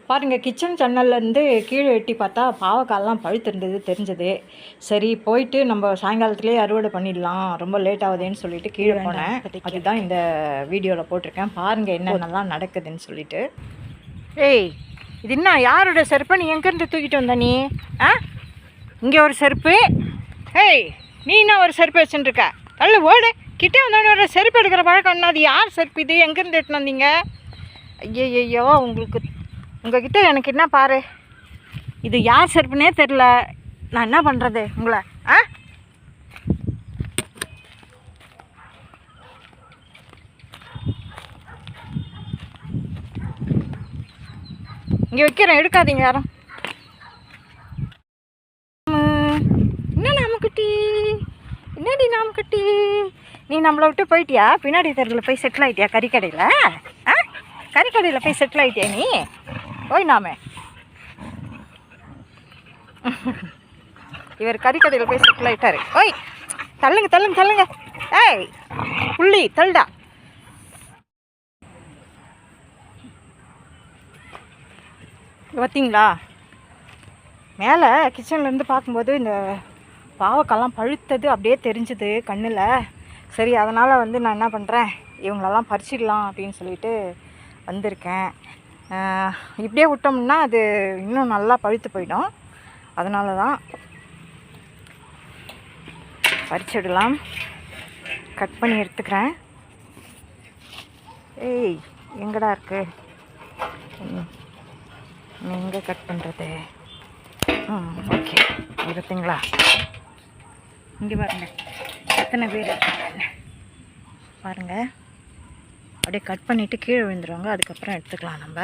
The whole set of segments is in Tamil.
பாருங்கள், கிச்சன் ஜன்னல்லேருந்து கீழே எட்டி பார்த்தா பாவக்காயெல்லாம் பழுத்திருந்தது தெரிஞ்சது. சரி போயிட்டு நம்ம சாயங்காலத்துலேயே அறுவடை பண்ணிடலாம், ரொம்ப லேட் ஆகுதுன்னு சொல்லிட்டு கீழே போனேன். அதுதான் இந்த வீடியோவில் போட்டிருக்கேன். பாருங்கள் என்னென்னலாம் நடக்குதுன்னு சொல்லிட்டு. ஏய், இது என்ன யாரோட செருப்பை நீ எங்கேருந்து தூக்கிட்டு வந்த நீ? இங்கே ஒரு செருப்பு. ஏய், நீ என்ன ஒரு செருப்பு வச்சுட்டுருக்க? தள்ளு ஓடு. கிட்டே வந்தோட செருப்பு எடுக்கிற பழக்கம். அது யார் செருப்பு? இது எங்கேருந்து எடுத்துன்னு வந்தீங்க? ஐயோ, உங்ககிட்ட எனக்கு என்ன பாரு, இது யார் செருப்புனே தெரில. நான் என்ன பண்ணுறது உங்களை? இங்கே வைக்கிறேன், எடுக்காதீங்க யாரும். என்ன நாமக்குட்டி, என்னடி நாமக்குட்டி, நீ நம்மளை விட்டு போயிட்டியா? பின்னாடி தெருவில் போய் செட்டில் ஆகிட்டியா? கறிக்கடையில் கறிக்கடையில் போய் செட்டில் ஆகிட்டியா நீ? ஓய் நாம இவர் கறிக்கடையில் போய் செட்டில் ஆகிட்டாரு. ஓய் தள்ளுங்க தள்ளுங்க தள்ளுங்க. ஏய் புள்ளி தள்ளுடா. பார்த்தீங்களா, மேலே கிச்சன்லேருந்து பார்க்கும்போது இந்த பாவக்காயெல்லாம் பழுத்தது அப்படியே தெரிஞ்சுது கண்ணில். சரி, அதனால் நான் என்ன பண்ணுறேன், இவங்களெல்லாம் பறிச்சிடலாம் அப்படின்னு சொல்லிட்டு வந்திருக்கேன். இப்படியே விட்டோம்னா அது இன்னும் நல்லா பழுத்து போயிடும். அதனால தான் பறிச்சிடலாம். கட் பண்ணி எடுத்துக்கிறேன். ஏய் எங்கடா இருக்கு, எங்கே கட் பண்ணுறது? ஓகே, இருப்பீங்களா? இங்கே பாருங்கள் எத்தனை பேர் பாருங்கள். அப்படியே கட் பண்ணிவிட்டு கீழே விழுந்துருவாங்க, அதுக்கப்புறம் எடுத்துக்கலாம் நம்ம.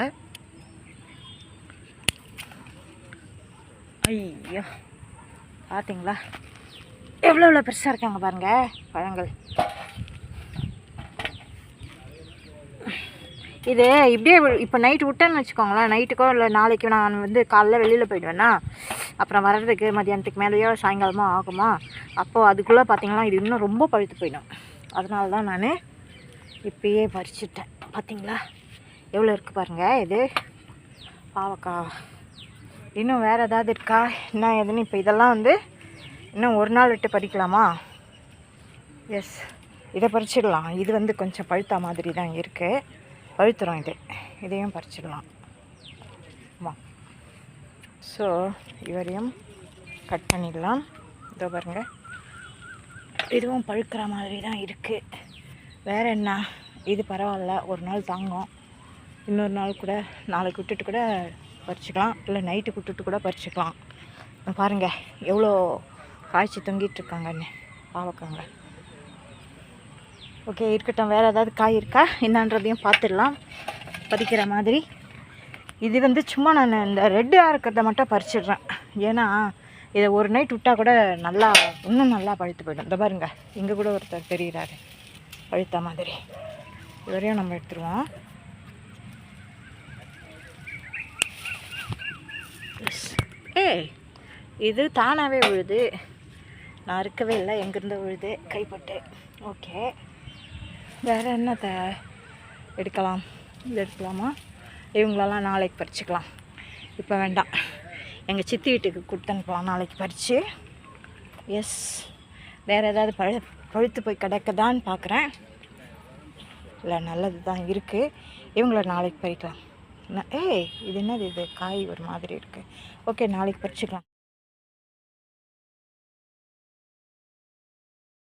ஐயோ பார்த்தீங்களா எவ்வளோ பெருசாக இருக்காங்க பாருங்கள் பழங்கள். இது இப்படியே இப்போ நைட்டு விட்டேன்னு வச்சுக்கோங்களேன், நைட்டுக்கோ இல்லை நாளைக்கு நான் காலைல வெளியில் போயிடுவேன்னா, அப்புறம் வர்றதுக்கு மதியானத்துக்கு மேலேயோ சாயங்காலமோ ஆகுமா, அப்போது அதுக்குள்ளே பார்த்திங்கன்னா இது இன்னும் ரொம்ப பழுத்து போயிடும். அதனால தான் நான் இப்பயே பறிச்சுட்டேன். பார்த்தீங்களா எவ்வளோ இருக்குது பாருங்கள். இது பாவக்காய். இன்னும் வேறு ஏதாவது இருக்கா என்ன ஏதுன்னு இப்போ இதெல்லாம் இன்னும் ஒரு நாள் விட்டு பறிக்கலாமா? எஸ், இதை பறிச்சிடலாம். இது கொஞ்சம் பழுத்த மாதிரி தான் இருக்குது, பழுத்துரும். இதையும் பறிச்சிடலாம். ஆமாம், ஸோ இவரையும் கட் பண்ணிடலாம். இதோ பாருங்கள், இதுவும் பழுக்கிற மாதிரி தான் இருக்குது. வேறு என்ன, இது பரவாயில்ல, ஒரு நாள் தாங்கும். இன்னொரு நாள் கூட நாளைக்கு விட்டுட்டு கூட பறிச்சிக்கலாம், இல்லை நைட்டுக்கு விட்டுட்டு கூட பறிச்சிக்கலாம். பாருங்கள் எவ்வளோ காய்ச்சி தொங்கிட்டுருக்காங்கன்னு பாவக்காங்க. ஓகே இருக்கட்டும், வேறு ஏதாவது காய் இருக்கா என்னன்றதையும் பார்த்துடலாம் பறிக்கிற மாதிரி. இது சும்மா நான் இந்த ரெட்டாக இருக்கிறத மட்டும் பறிச்சிடுறேன். ஏன்னா இதை ஒரு நைட் விட்டால் கூட நல்லா இன்னும் நல்லா பழுத்து போயிடும். இந்த பாருங்க, இங்கே கூட ஒருத்தர் தெரிகிறாரு பழுத்த மாதிரி. இவரையும் நம்ம எடுத்துருவோம். ஏய், இது தானாகவே விழுது, நான் இருக்கவே இல்லை, எங்கேருந்து விழுது கைப்பட்டு. ஓகே, வேறு என்னத்தை எடுக்கலாம்? இது எடுக்கலாமா? இவங்களெல்லாம் நாளைக்கு பறிச்சுக்கலாம், இப்போ வேண்டாம். எங்கள் சித்தி வீட்டுக்கு கொடுத்து அனுப்பலாம் நாளைக்கு பறித்து. எஸ், வேறு ஏதாவது பழுத்து போய் கிடக்குதான்னு பார்க்குறேன். இல்லை, நல்லது தான் இருக்குது. இவங்கள நாளைக்கு பறிக்கலாம். ஏய், இது என்னது, இது காய் ஒரு மாதிரி இருக்குது. ஓகே, நாளைக்கு பறிச்சுக்கலாம்.